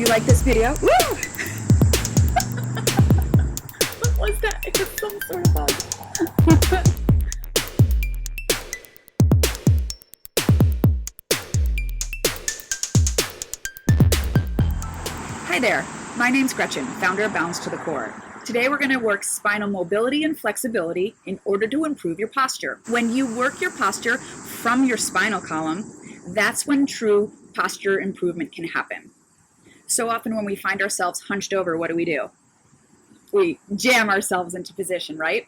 you like this video, woo! What was that? It was some sort of bug. Hi there, my name's Gretchen, founder of Balance to the Core. Today we're going to work spinal mobility and flexibility in order to improve your posture. When you work your posture from your spinal column, that's when true posture improvement can happen. So often when we find ourselves hunched over, what do? We jam ourselves into position, right?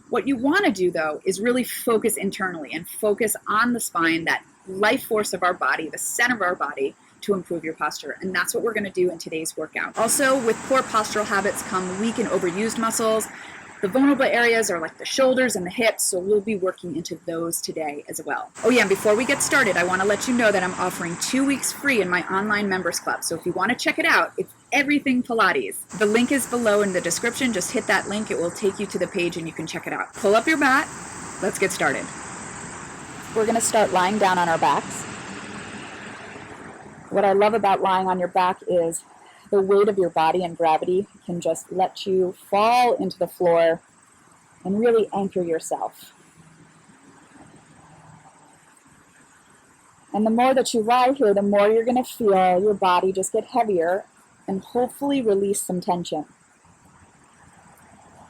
What you want to do, though, is really focus internally and focus on the spine, that life force of our body, the center of our body, to improve your posture. And that's what we're going to do in today's workout. Also, with poor postural habits come weak and overused muscles. The vulnerable areas are like the shoulders and the hips, so we'll be working into those today as well. Oh yeah, and before we get started, I want to let you know that I'm offering 2 weeks free in my online members club. So if you want to check it out, it's everything Pilates. The link is below in the description. Just hit that link. It will take you to the page and you can check it out. Pull up your mat. Let's get started. We're going to start lying down on our backs. What I love about lying on your back is the weight of your body and gravity can just let you fall into the floor and really anchor yourself. And the more that you lie here, the more you're going to feel your body just get heavier and hopefully release some tension.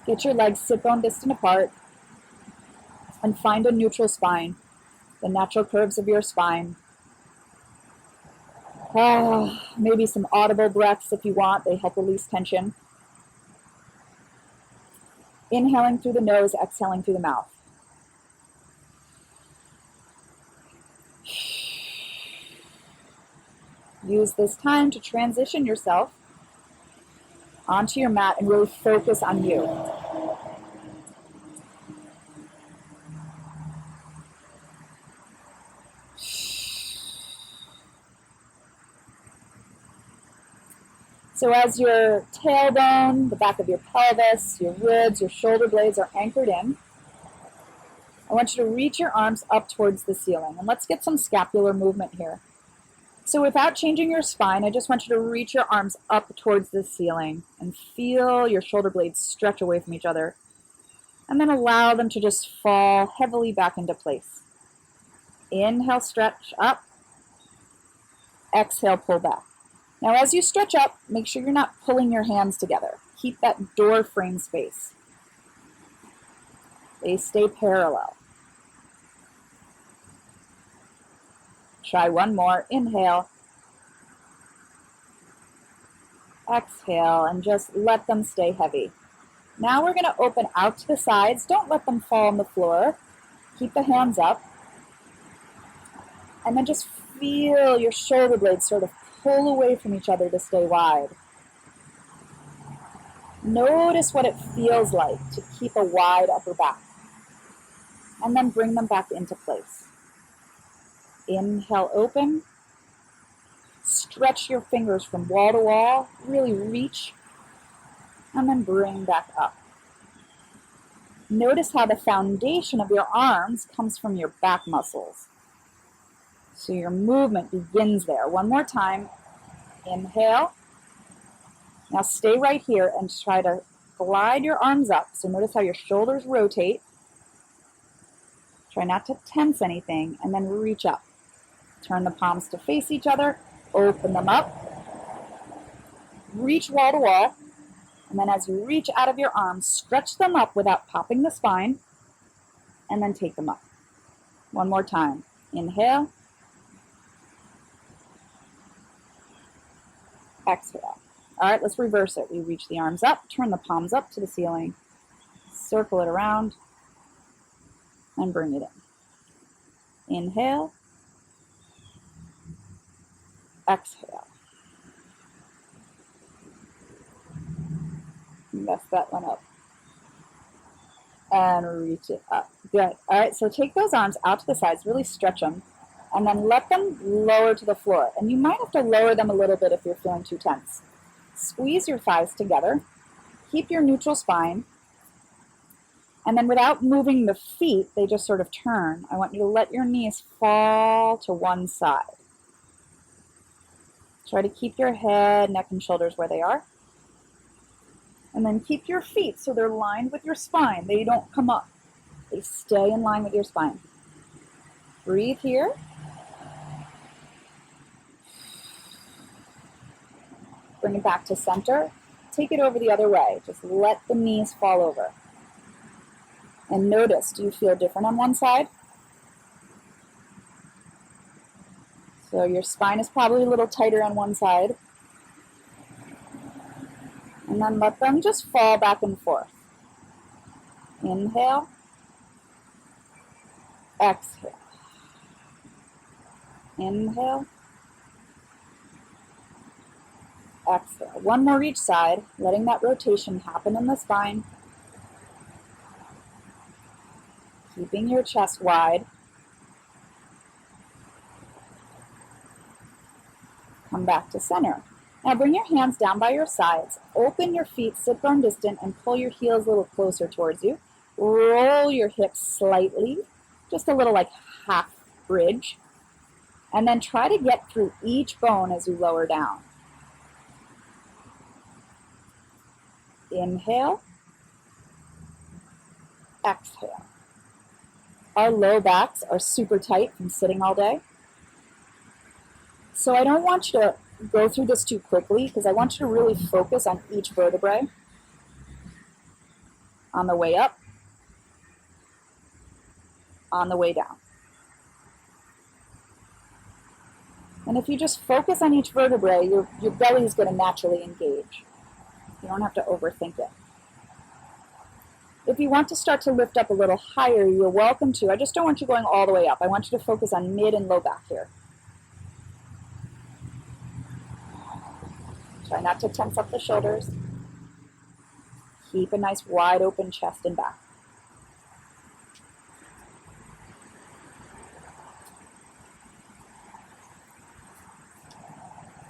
Get your legs sit bone distant apart and find a neutral spine, the natural curves of your spine. Maybe some audible breaths if you want. They help release tension. Inhaling through the nose, exhaling through the mouth. Use this time to transition yourself onto your mat and really focus on you. So as your tailbone, the back of your pelvis, your ribs, your shoulder blades are anchored in, I want you to reach your arms up towards the ceiling. And let's get some scapular movement here. So without changing your spine, I just want you to reach your arms up towards the ceiling and feel your shoulder blades stretch away from each other. And then allow them to just fall heavily back into place. Inhale, stretch up. Exhale, pull back. Now, as you stretch up, make sure you're not pulling your hands together. Keep that door frame space. They stay parallel. Try one more. Inhale. Exhale, and just let them stay heavy. Now we're going to open out to the sides. Don't let them fall on the floor. Keep the hands up. And then just feel your shoulder blades sort of pull away from each other to stay wide. Notice what it feels like to keep a wide upper back. And then bring them back into place. Inhale, open. Stretch your fingers from wall to wall. Really reach. And then bring back up. Notice how the foundation of your arms comes from your back muscles. So your movement begins there. One more time. Inhale. Now stay right here and try to glide your arms up. So notice how your shoulders rotate. Try not to tense anything, and then reach up. Turn the palms to face each other. Open them up. Reach wall to wall. And then as you reach out of your arms, stretch them up without popping the spine. And then take them up. One more time. Inhale. Exhale. All right, let's reverse it. We reach the arms up, turn the palms up to the ceiling, circle it around, and bring it in. Inhale. Exhale. Mess that one up. And reach it up. Good. All right, so take those arms out to the sides, really stretch them, and then let them lower to the floor. And you might have to lower them a little bit if you're feeling too tense. Squeeze your thighs together. Keep your neutral spine. And then without moving the feet, they just sort of turn. I want you to let your knees fall to one side. Try to keep your head, neck, and shoulders where they are. And then keep your feet so they're lined with your spine. They don't come up. They stay in line with your spine. Breathe here. Bring it back to center. Take it over the other way. Just let the knees fall over. And notice, do you feel different on one side? So your spine is probably a little tighter on one side. And then let them just fall back and forth. Inhale. Exhale. Inhale. Exhale. One more each side, letting that rotation happen in the spine. Keeping your chest wide. Come back to center. Now bring your hands down by your sides. Open your feet, sit bone distant, and pull your heels a little closer towards you. Roll your hips slightly, just a little like half bridge. And then try to get through each bone as you lower down. Inhale. Exhale. Our low backs are super tight from sitting all day. So I don't want you to go through this too quickly because I want you to really focus on each vertebrae. On the way up, on the way down. And if you just focus on each vertebrae, your belly is going to naturally engage. You don't have to overthink it. If you want to start to lift up a little higher, you're welcome to. I just don't want you going all the way up. I want you to focus on mid and low back here. Try not to tense up the shoulders. Keep a nice wide open chest and back.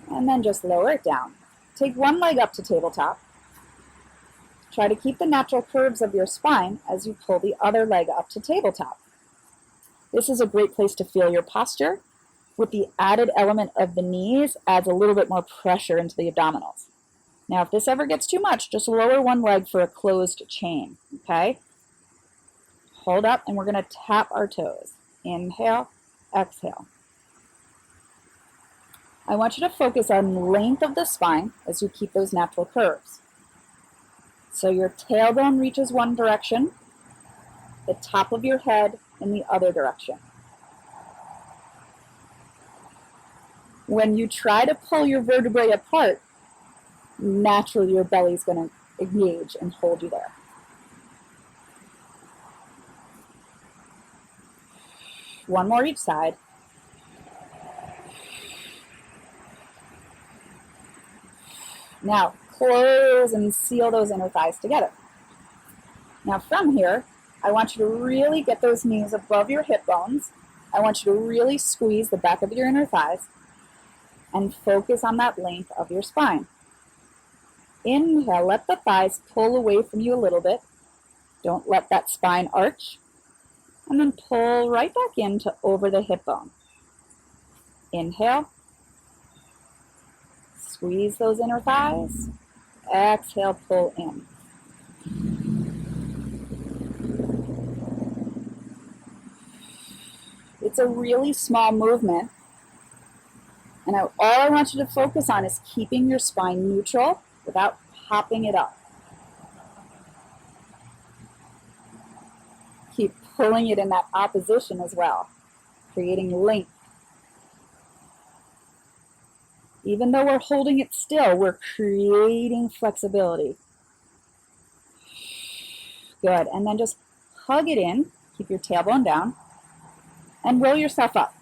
And then just lower it down. Take one leg up to tabletop. Try to keep the natural curves of your spine as you pull the other leg up to tabletop. This is a great place to feel your posture. With the added element of the knees, adds a little bit more pressure into the abdominals. Now, if this ever gets too much, just lower one leg for a closed chain, okay? Hold up, and we're going to tap our toes. Inhale, exhale. I want you to focus on length of the spine as you keep those natural curves. So your tailbone reaches one direction, the top of your head in the other direction. When you try to pull your vertebrae apart, naturally your belly is going to engage and hold you there. One more each side. Now, close and seal those inner thighs together. Now from here, I want you to really get those knees above your hip bones. I want you to really squeeze the back of your inner thighs and focus on that length of your spine. Inhale, let the thighs pull away from you a little bit. Don't let that spine arch. And then pull right back into over the hip bone. Inhale. Squeeze those inner thighs. Exhale, pull in. It's a really small movement. And all I want you to focus on is keeping your spine neutral without popping it up. Keep pulling it in that opposition as well, creating length. Even though we're holding it still, we're creating flexibility. Good, and then just hug it in, keep your tailbone down, and roll yourself up.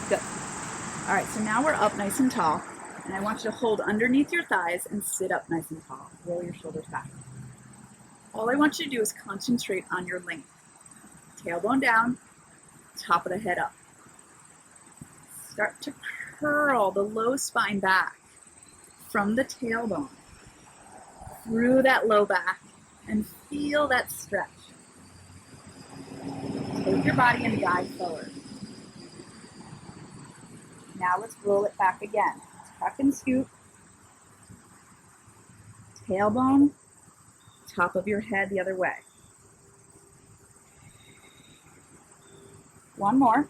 Good. All right, so now we're up nice and tall, and I want you to hold underneath your thighs and sit up nice and tall. Roll your shoulders back. All I want you to do is concentrate on your length. Tailbone down, top of the head up. Start to curl the low spine back from the tailbone through that low back and feel that stretch. Take your body and guide forward. Now let's roll it back again. Tuck and scoop. Tailbone, top of your head the other way. One more.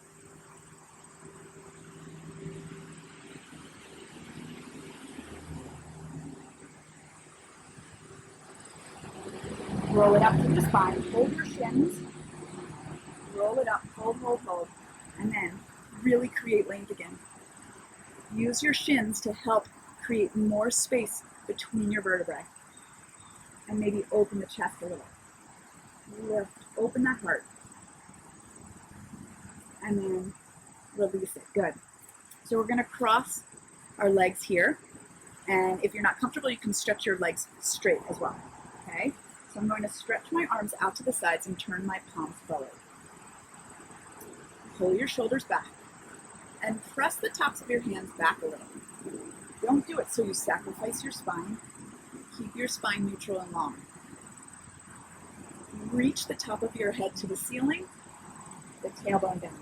Roll it up through the spine. Hold your shins. Roll it up. Hold, hold, hold. And then really create length again. Use your shins to help create more space between your vertebrae. And maybe open the chest a little. Lift. Open that heart. And then release it. Good. So we're going to cross our legs here. And if you're not comfortable, you can stretch your legs straight as well. Okay? So I'm going to stretch my arms out to the sides and turn my palms forward. Pull your shoulders back. And press the tops of your hands back a little. Don't do it so you sacrifice your spine. Keep your spine neutral and long. Reach the top of your head to the ceiling, the tailbone down.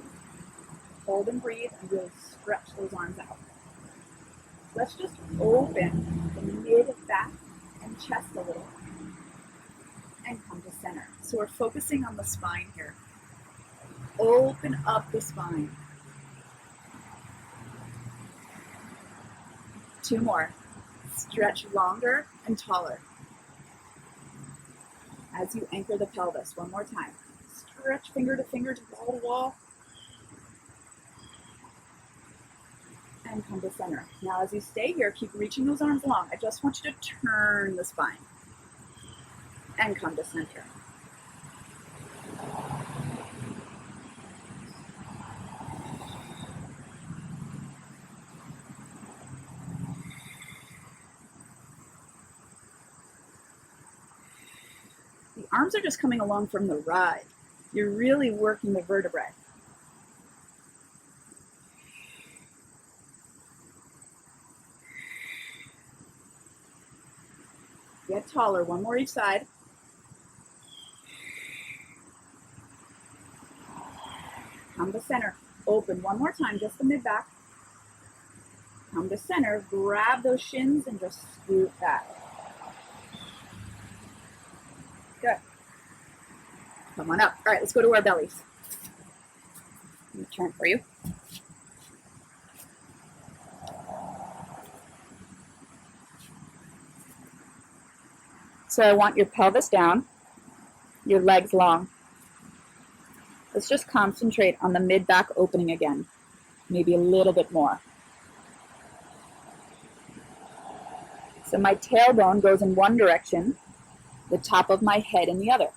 Hold and breathe and really stretch those arms out. Let's just open the mid, back, and chest a little. And come to center. So we're focusing on the spine here. Open up the spine. 2 more. Stretch longer and taller. As you anchor the pelvis, 1 more time. Stretch finger to finger to wall to wall. And come to center. Now as you stay here, keep reaching those arms long. I just want you to turn the spine. And come to center. The arms are just coming along from the ride. You're really working the vertebrae. Get taller. 1 more each side. Come to center. Open 1 more time, just the mid-back. Come to center. Grab those shins and just scoot back. Good. Come on up. All right, let's go to our bellies. Let me turn for you. So I want your pelvis down, your legs long. Let's just concentrate on the mid-back opening again. Maybe a little bit more. So my tailbone goes in one direction, the top of my head in the other.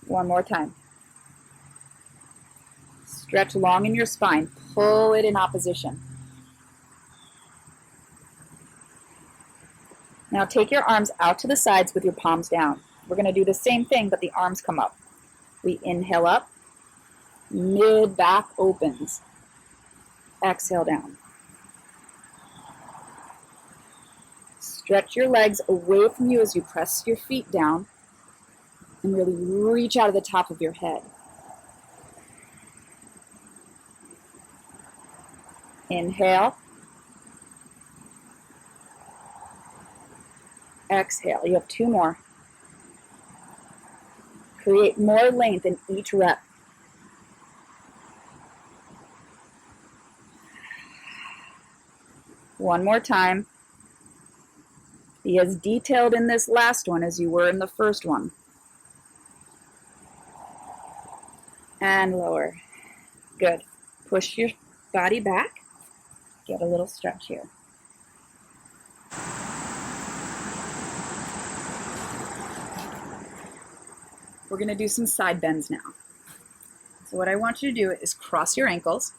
1 more time. Stretch long in your spine. Pull it in opposition. Now take your arms out to the sides with your palms down. We're going to do the same thing, but the arms come up. We inhale up. Mid-back opens. Exhale down. Stretch your legs away from you as you press your feet down and really reach out of the top of your head. Inhale. Exhale. You have 2 more. Create more length in each rep. One more time. Be as detailed in this last one as you were in the first one. And lower. Good. Push your body back. Get a little stretch here. We're going to do some side bends now. So what I want you to do is cross your ankles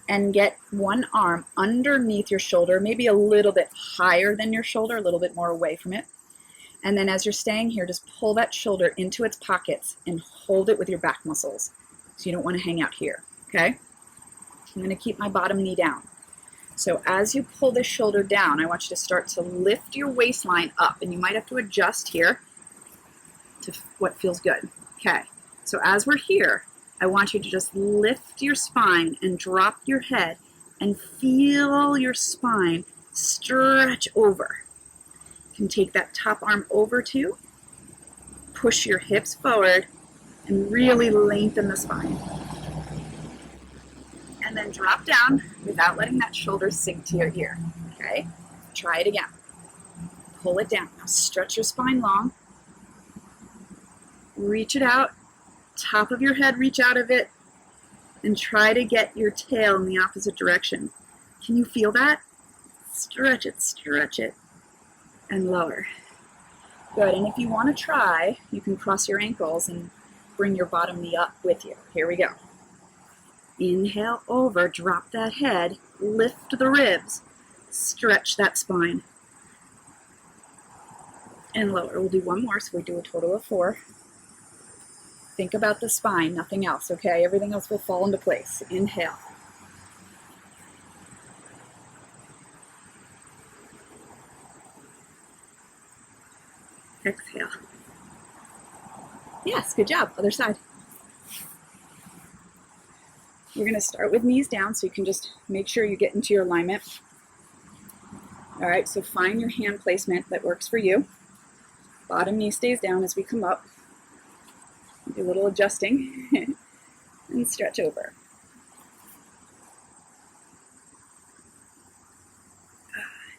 and get one arm underneath your shoulder, maybe a little bit higher than your shoulder, a little bit more away from it. And then as you're staying here, just pull that shoulder into its pockets and hold it with your back muscles. So you don't want to hang out here, okay? I'm going to keep my bottom knee down. So as you pull this shoulder down, I want you to start to lift your waistline up, and you might have to adjust here to what feels good. Okay, so as we're here, I want you to just lift your spine and drop your head and feel your spine stretch over. You can take that top arm over too. Push your hips forward and really lengthen the spine. And then drop down without letting that shoulder sink to your ear. Okay? Try it again. Pull it down. Now stretch your spine long. Reach it out. Top of your head, reach out of it. And try to get your tail in the opposite direction. Can you feel that? Stretch it, and lower. Good, and if you want to try, you can cross your ankles and bring your bottom knee up with you. Here we go. Inhale over, drop that head, lift the ribs, stretch that spine. And lower. We'll do one more, so we do a total of 4. Think about the spine, nothing else, okay? Everything else will fall into place. Inhale. Exhale. Yes, good job. Other side. We're going to start with knees down, so you can just make sure you get into your alignment. All right, so find your hand placement that works for you. Bottom knee stays down as we come up. Do a little adjusting and stretch over.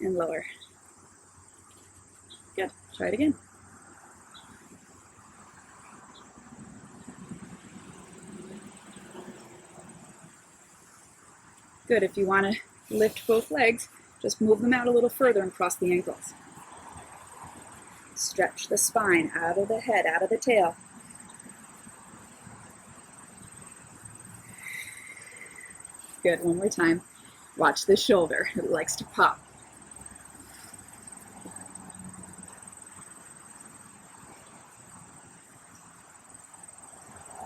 And lower. Good. Try it again. Good. If you want to lift both legs, just move them out a little further and cross the ankles. Stretch the spine out of the head, out of the tail. Good. One more time. Watch the shoulder. It likes to pop.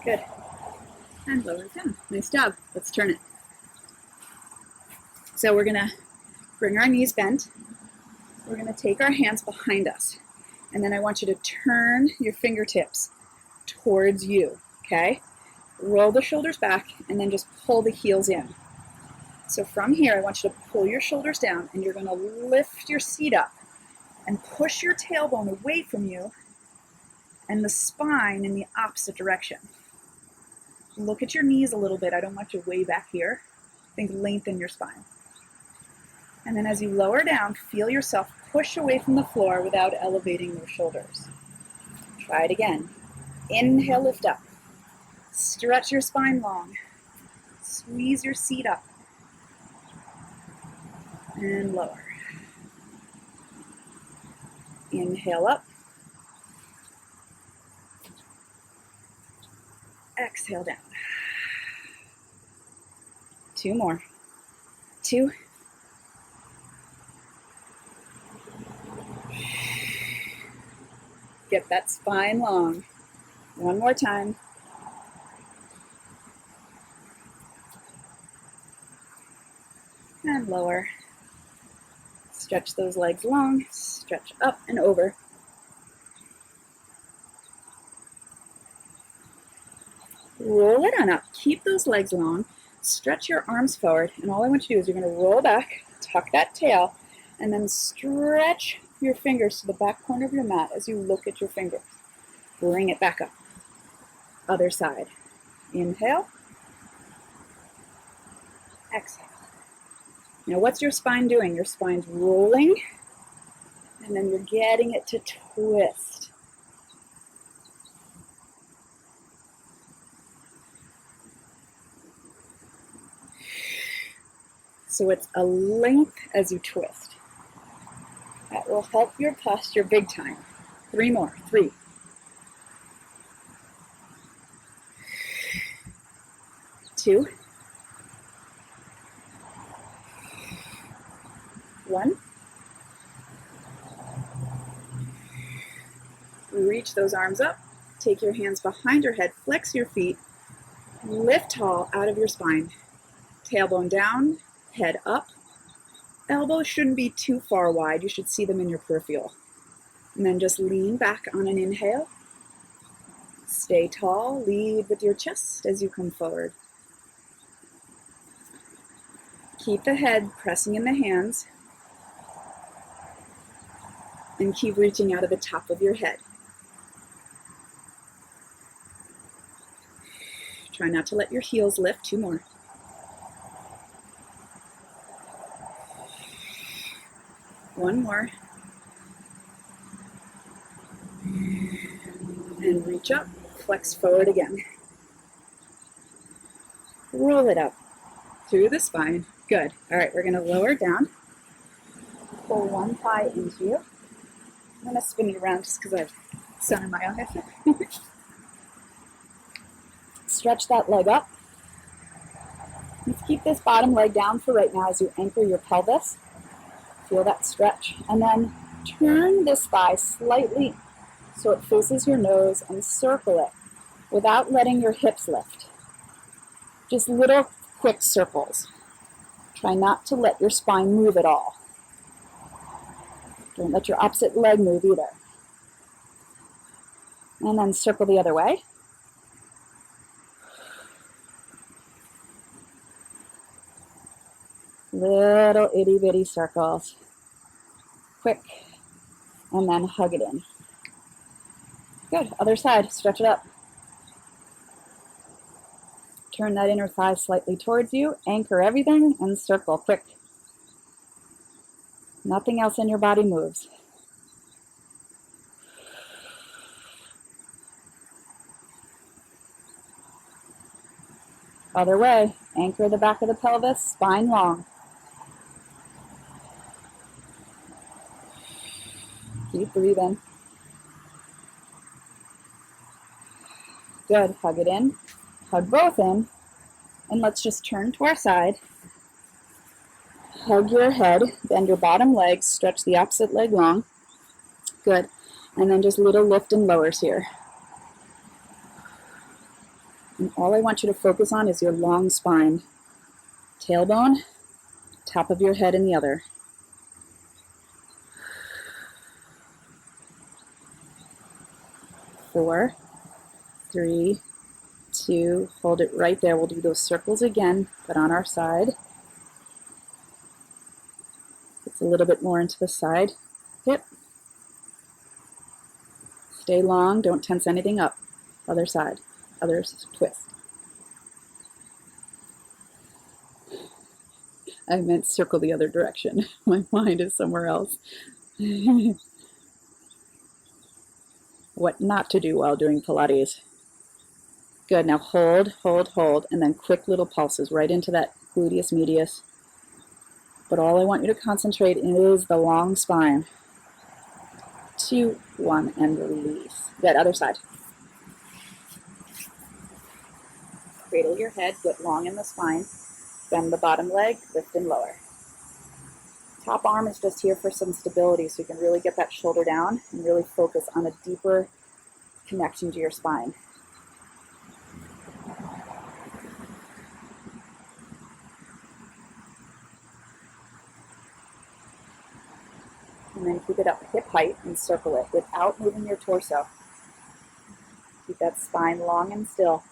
Good. And lower it down. Nice job. Let's turn it. So we're going to bring our knees bent. We're going to take our hands behind us. And then I want you to turn your fingertips towards you, okay? Roll the shoulders back and then just pull the heels in. So from here, I want you to pull your shoulders down and you're going to lift your seat up and push your tailbone away from you and the spine in the opposite direction. Look at your knees a little bit. I don't want you way back here. Think lengthen your spine. And then as you lower down, feel yourself push away from the floor without elevating your shoulders. Try it again. Inhale, lift up. Stretch your spine long. Squeeze your seat up. And lower. Inhale up. Exhale down. 2 more. 2. Get that spine long. 1 more time. And lower. Stretch those legs long. Stretch up and over. Roll it on up. Keep those legs long. Stretch your arms forward. And all I want you to do is you're going to roll back, tuck that tail, and then stretch your fingers to the back corner of your mat as you look at your fingers. Bring it back up. Other side. Inhale. Exhale. Now what's your spine doing? Your spine's rolling, and then you're getting it to twist. So it's a length as you twist. That will help your posture big time. 3 more. 3. 2. 1. Reach those arms up. Take your hands behind your head. Flex your feet. Lift tall out of your spine. Tailbone down. Head up. Elbows shouldn't be too far wide. You should see them in your peripheral. And then just lean back on an inhale. Stay tall, lead with your chest as you come forward. Keep the head pressing in the hands and keep reaching out of the top of your head. Try not to let your heels lift. 2 more. One more. And reach up, flex forward again. Roll it up through the spine. Good. All right, we're going to lower down. Pull one thigh into you. I'm going to spin you around just because I have sun in my eyes. Stretch that leg up. Let's keep this bottom leg down for right now as you anchor your pelvis. Feel that stretch. And then turn this thigh slightly so it faces your nose and circle it without letting your hips lift. Just little quick circles. Try not to let your spine move at all. Don't let your opposite leg move either. And then circle the other way. Little itty bitty circles. Quick. And then hug it in. Good. Other side. Stretch it up. Turn that inner thigh slightly towards you. Anchor everything and circle. Quick. Nothing else in your body moves. Other way. Anchor the back of the pelvis. Spine long. Keep breathing. Good. Hug it in. Hug both in. And let's just turn to our side. Hug your head. Bend your bottom leg. Stretch the opposite leg long. Good. And then just little lift and lowers here. And all I want you to focus on is your long spine. Tailbone, top of your head in the other. Four, three, two, hold it right there. We'll do those circles again, but on our side. It's a little bit more into the side hip. Stay long, don't tense anything up. Other side, other twist. I meant circle the other direction. My mind is somewhere else. What not to do while doing Pilates. Good, now hold, hold, hold, and then quick little pulses right into that gluteus medius. But all I want you to concentrate is the long spine. 2, 1, and release. Good, other side. Cradle your head, get long in the spine. Bend the bottom leg, lift and lower. Top arm is just here for some stability so you can really get that shoulder down and really focus on a deeper connection to your spine. And then keep it up hip height and circle it without moving your torso. Keep that spine long and still.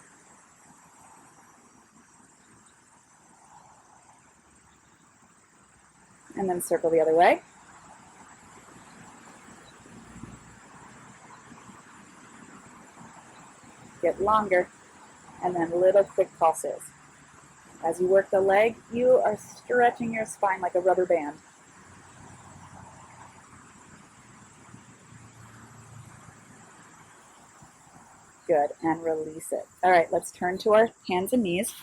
And then circle the other way. Get longer, and then little quick pulses. As you work the leg, you are stretching your spine like a rubber band. Good, and release it. All right, let's turn to our hands and knees.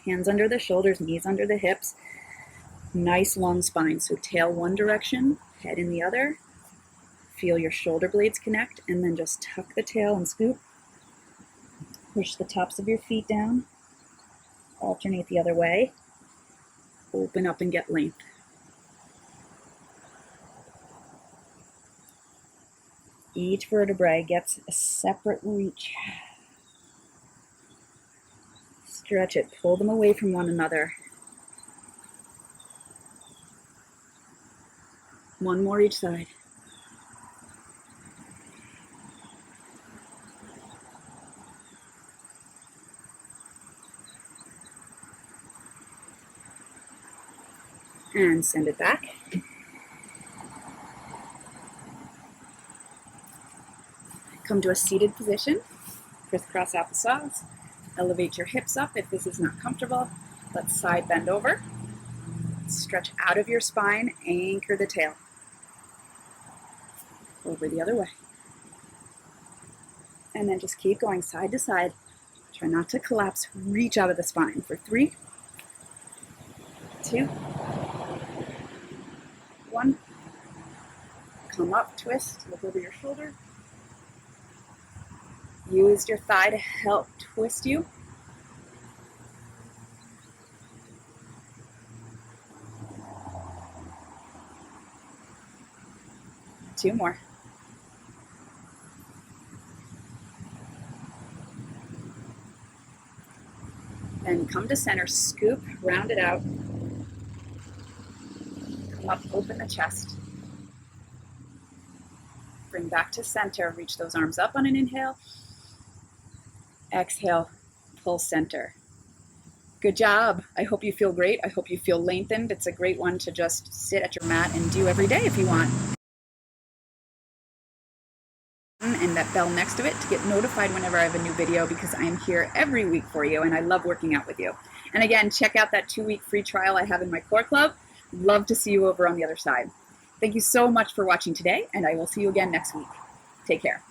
Hands under the shoulders, knees under the hips. Nice long spine. So tail one direction, head in the other. Feel your shoulder blades connect, and then just tuck the tail and scoop. Push the tops of your feet down. Alternate the other way. Open up and get length. Each vertebrae gets a separate reach. Stretch it, pull them away from one another. One more each side. And send it back. Come to a seated position, crisscross applesauce. Elevate your hips up if this is not comfortable. Let's side bend over. Stretch out of your spine, anchor the tail. Over the other way. And then just keep going side to side. Try not to collapse. Reach out of the spine for 3, 2, 1. Come up, twist, look over your shoulder. Use your thigh to help twist you. Two more. Then come to center, scoop, round it out. Come up, open the chest. Bring back to center, reach those arms up on an inhale. Exhale, pull center. Good job. I hope you feel great. I hope you feel lengthened. It's a great one to just sit at your mat and do every day if you want. And that bell next to it to get notified whenever I have a new video, because I am here every week for you and I love working out with you. And again, check out that 2-week free trial I have in my core club. Love to see you over on the other side. Thank you so much for watching today, and I will see you again next week. Take care.